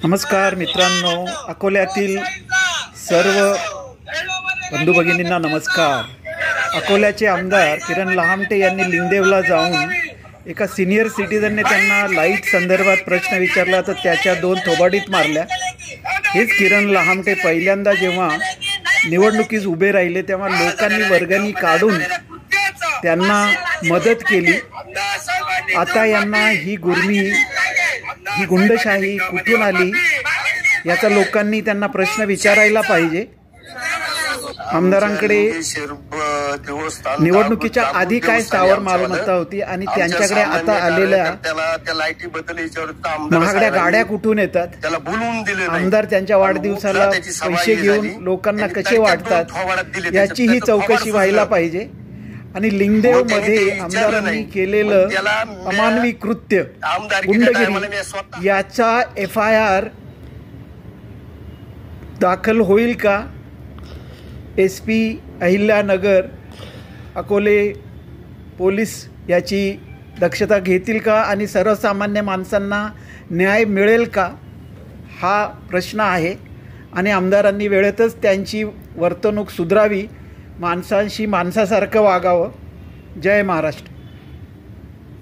नमस्कार मित्रांनो, अकोल्यातील सर्व बंधू भगिनींना नमस्कार। अकोल्याचे आमदार किरण लहामटे यांनी लिंगदेवला जाऊन एका सिनियर सिटीजनने त्यांना लाईट संदर्भात प्रश्न विचारला तर त्याच्या 2 थोबाडीत मारल्या। हेच किरण लहामटे पहिल्यांदा जेव्हा निवडणुकीस उभे राहिले तेव्हा लोकांनी वर्गणी काढून त्यांना मदत केली। आता यांना ही गुंडशाही कुठून आली याचा लोकांनी त्यांना प्रश्न विचारायला पाहिजे। आमदारांकडे निवडणुकीच्या आधी काय स्थावर मालमत्ता होती आणि त्यांच्याकडे आता आलेल्या महागड्या गाड्या कुठून येतात, आमदार त्यांच्या वाढदिवसाला पैसे घेऊन लोकांना कसे वाटतात याची ही चौकशी व्हायला पाहिजे। आणि लिंगदेव मध्ये आमदारांनी केलेलं अमानवी कृत्य गुंडगिरी याचा FIR दाखल होईल का? SP अहिल्यानगर अकोले पोलीस याची दक्षता घेतील का आणि सर्वसामान्य माणसांना न्याय मिळेल का हा प्रश्न आहे। आणि आमदारांनी वेळेतच त्यांची वर्तणूक सुधारावी, माणसांशी माणसासारखं वागावं। जय महाराष्ट्र।